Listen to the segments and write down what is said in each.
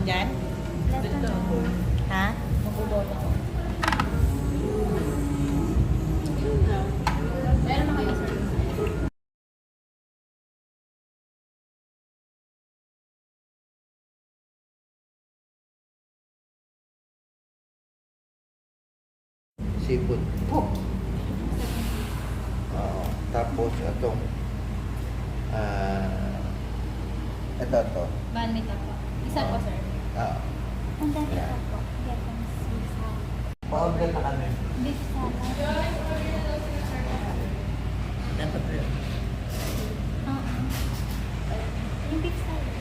dyan? Dito. Ha? Magbuboto ko. Meron na kayo, sir. Seafood. Tapos itong ito. Banmita po. Isa po, sir. And then ito po, Vietnamese beef salad. Pa-order na kami. Beef salad. Dapat rin. Oo. Yung beef salad.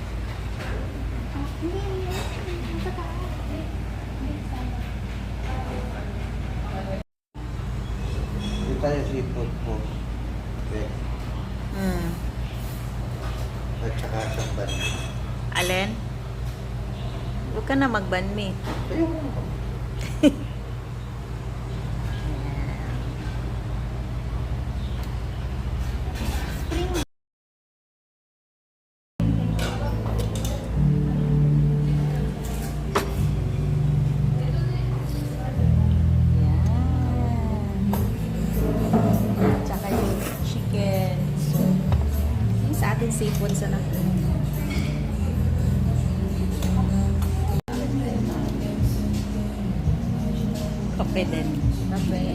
Hindi. Sa taas. Beef salad. Dito tayo seafood po. Okay. At saka samban. Alin? Huwag ka na magbanmi. Ayun mo. Spring. Yan. Tsaka yung chicken. So, yung sa atin seafood sa kape din. Kape.